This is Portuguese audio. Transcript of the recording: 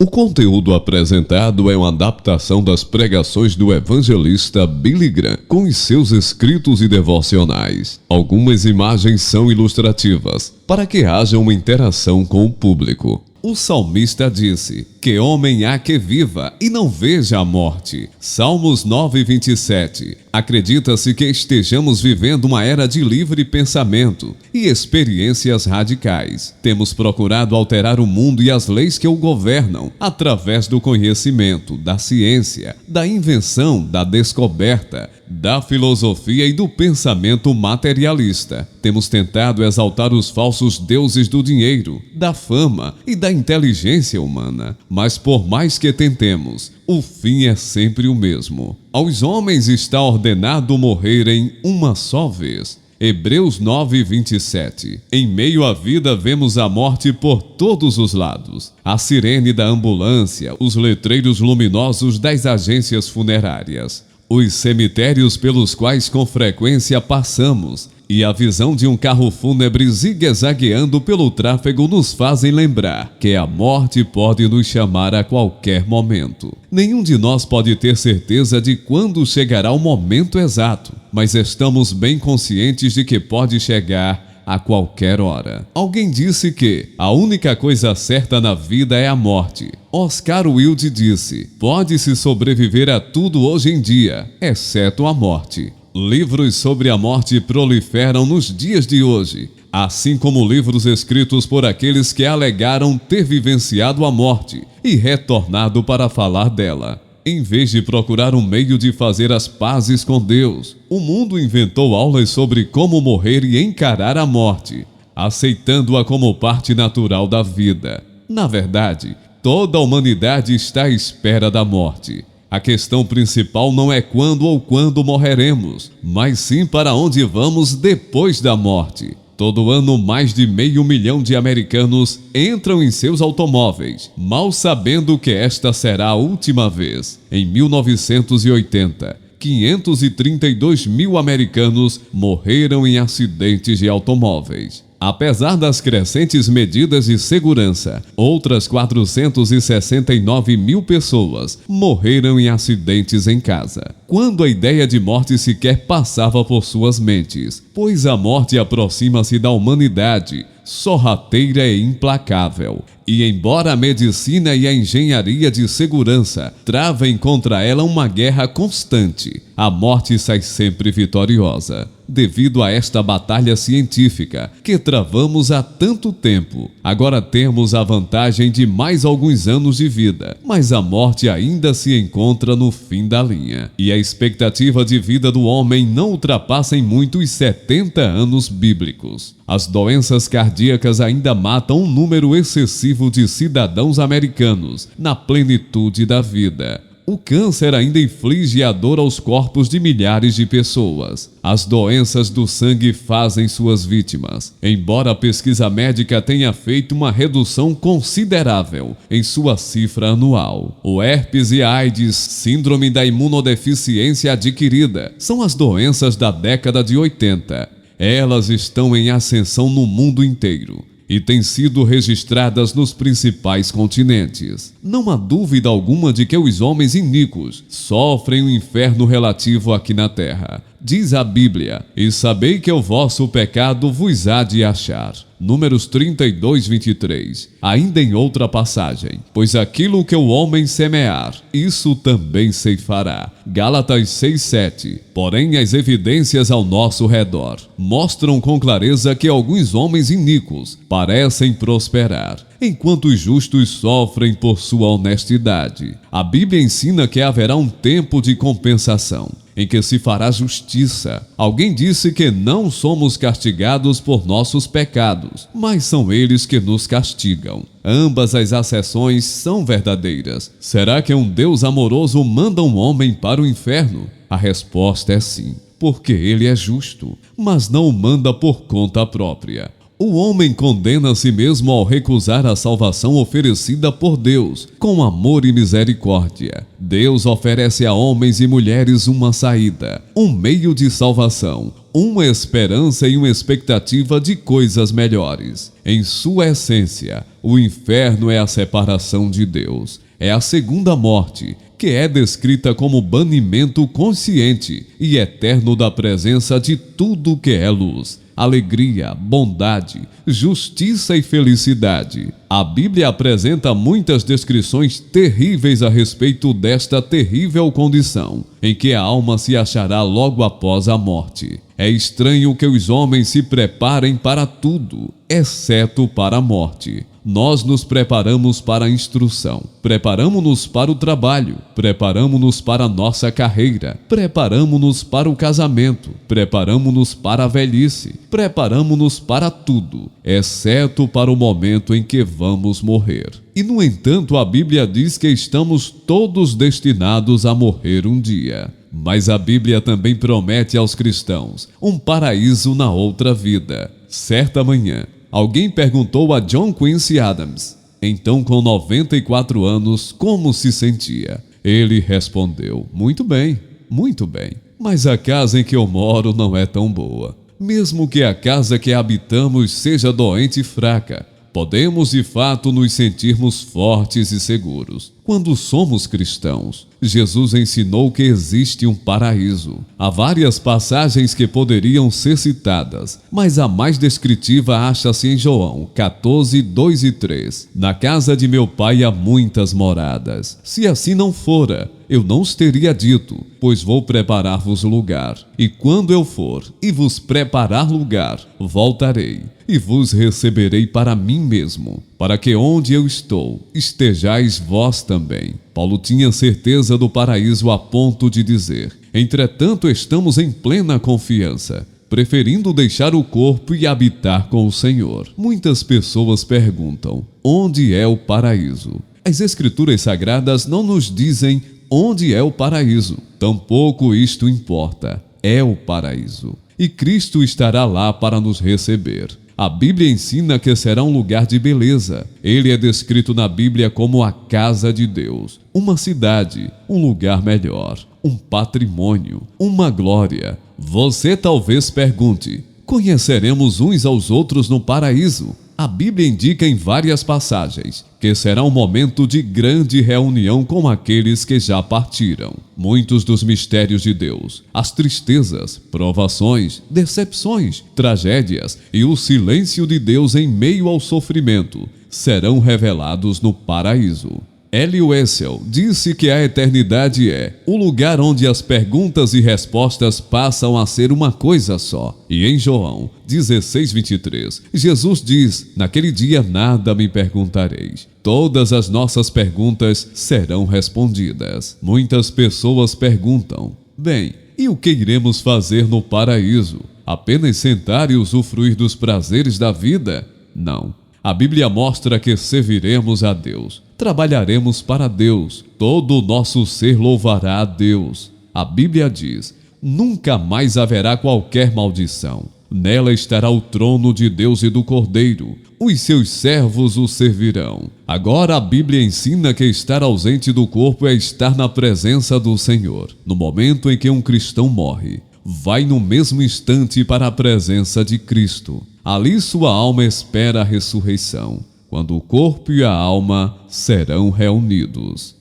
O conteúdo apresentado é uma adaptação das pregações do evangelista Billy Graham, com os seus escritos e devocionais. Algumas imagens são ilustrativas, para que haja uma interação com o público. O salmista disse: "Que homem há que viva e não veja a morte?" Salmos 9:27. Acredita-se que estejamos vivendo uma era de livre pensamento e experiências radicais. Temos procurado alterar o mundo e as leis que o governam através do conhecimento, da ciência, da invenção, da descoberta, da filosofia e do pensamento materialista. Temos tentado exaltar os falsos deuses do dinheiro, da fama e da inteligência humana. Mas por mais que tentemos, o fim é sempre o mesmo. Aos homens está ordenado morrerem uma só vez. Hebreus 9:27. Em meio à vida vemos a morte por todos os lados. A sirene da ambulância, os letreiros luminosos das agências funerárias, os cemitérios pelos quais com frequência passamos e a visão de um carro fúnebre zigue-zagueando pelo tráfego nos fazem lembrar que a morte pode nos chamar a qualquer momento. Nenhum de nós pode ter certeza de quando chegará o momento exato, mas estamos bem conscientes de que pode chegar a qualquer hora. Alguém disse que a única coisa certa na vida é a morte. Oscar Wilde disse: "Pode-se sobreviver a tudo hoje em dia, exceto a morte." Livros sobre a morte proliferam nos dias de hoje, assim como livros escritos por aqueles que alegaram ter vivenciado a morte e retornado para falar dela. Em vez de procurar um meio de fazer as pazes com Deus, o mundo inventou aulas sobre como morrer e encarar a morte, aceitando-a como parte natural da vida. Na verdade, toda a humanidade está à espera da morte. A questão principal não é quando ou quando morreremos, mas sim para onde vamos depois da morte. Todo ano, mais de 500 mil de americanos entram em seus automóveis, mal sabendo que esta será a última vez. Em 1980, 532 mil americanos morreram em acidentes de automóveis. Apesar das crescentes medidas de segurança, outras 469 mil pessoas morreram em acidentes em casa, quando a ideia de morte sequer passava por suas mentes, pois a morte aproxima-se da humanidade, sorrateira e implacável. E embora a medicina e a engenharia de segurança travem contra ela uma guerra constante, a morte sai sempre vitoriosa. Devido a esta batalha científica que travamos há tanto tempo, agora temos a vantagem de mais alguns anos de vida, mas a morte ainda se encontra no fim da linha. E a expectativa de vida do homem não ultrapassa em muito os 70 anos bíblicos. As doenças cardíacas ainda matam um número excessivo de cidadãos americanos na plenitude da vida. O câncer ainda inflige a dor aos corpos de milhares de pessoas. As doenças do sangue fazem suas vítimas, embora a pesquisa médica tenha feito uma redução considerável em sua cifra anual. O herpes e a AIDS, síndrome da imunodeficiência adquirida, são as doenças da década de 80. Elas estão em ascensão no mundo inteiro e têm sido registradas nos principais continentes. Não há dúvida alguma de que os homens iníquos sofrem um inferno relativo aqui na terra. Diz a Bíblia: "E sabei que o vosso pecado vos há de achar." Números 32:23. Ainda em outra passagem: "Pois aquilo que o homem semear, isso também ceifará." Gálatas 6:7. Porém, as evidências ao nosso redor mostram com clareza que alguns homens iníquos parecem prosperar, enquanto os justos sofrem por sua honestidade. A Bíblia ensina que haverá um tempo de compensação, em que se fará justiça. Alguém disse que não somos castigados por nossos pecados, mas são eles que nos castigam. Ambas as acessões são verdadeiras. Será que um Deus amoroso manda um homem para o inferno? A resposta é sim, porque ele é justo, mas não o manda por conta própria. O homem condena a si mesmo ao recusar a salvação oferecida por Deus, com amor e misericórdia. Deus oferece a homens e mulheres uma saída, um meio de salvação, uma esperança e uma expectativa de coisas melhores. Em sua essência, o inferno é a separação de Deus. É a segunda morte, que é descrita como banimento consciente e eterno da presença de tudo que é luz, alegria, bondade, justiça e felicidade. A Bíblia apresenta muitas descrições terríveis a respeito desta terrível condição, em que a alma se achará logo após a morte. É estranho que os homens se preparem para tudo, exceto para a morte. Nós nos preparamos para a instrução, preparamos-nos para o trabalho, preparamos-nos para a nossa carreira, preparamos-nos para o casamento, preparamos-nos para a velhice, preparamos-nos para tudo, exceto para o momento em que vamos morrer. E, no entanto, a Bíblia diz que estamos todos destinados a morrer um dia. Mas a Bíblia também promete aos cristãos um paraíso na outra vida. Certa manhã, alguém perguntou a John Quincy Adams, então com 94 anos, como se sentia. Ele respondeu: muito bem, mas a casa em que eu moro não é tão boa. Mesmo que a casa que habitamos seja doente e fraca, podemos de fato nos sentirmos fortes e seguros. Quando somos cristãos, Jesus ensinou que existe um paraíso. Há várias passagens que poderiam ser citadas, mas a mais descritiva acha-se em João 14, 2 e 3. Na casa de meu pai há muitas moradas. Se assim não fora, eu não os teria dito, pois vou preparar-vos lugar. E quando eu for e vos preparar lugar, voltarei e vos receberei para mim mesmo, para que onde eu estou, estejais vós também. Paulo tinha certeza do paraíso a ponto de dizer: entretanto, estamos em plena confiança, preferindo deixar o corpo e habitar com o Senhor. Muitas pessoas perguntam: onde é o paraíso? As Escrituras Sagradas não nos dizem onde é o paraíso. Tampouco isto importa. É o paraíso. E Cristo estará lá para nos receber. A Bíblia ensina que será um lugar de beleza. Ele é descrito na Bíblia como a casa de Deus, uma cidade, um lugar melhor, um patrimônio, uma glória. Você talvez pergunte: conheceremos uns aos outros no paraíso? A Bíblia indica em várias passagens que será um momento de grande reunião com aqueles que já partiram. Muitos dos mistérios de Deus, as tristezas, provações, decepções, tragédias e o silêncio de Deus em meio ao sofrimento serão revelados no paraíso. Elie Wiesel disse que a eternidade é o lugar onde as perguntas e respostas passam a ser uma coisa só. E em João 16:23, Jesus diz: naquele dia nada me perguntareis. Todas as nossas perguntas serão respondidas. Muitas pessoas perguntam: bem, e o que iremos fazer no paraíso? Apenas sentar e usufruir dos prazeres da vida? Não. A Bíblia mostra que serviremos a Deus, trabalharemos para Deus, todo o nosso ser louvará a Deus. A Bíblia diz: nunca mais haverá qualquer maldição. Nela estará o trono de Deus e do Cordeiro. Os seus servos o servirão. Agora a Bíblia ensina que estar ausente do corpo é estar na presença do Senhor. No momento em que um cristão morre, vai no mesmo instante para a presença de Cristo. Ali sua alma espera a ressurreição, quando o corpo e a alma serão reunidos.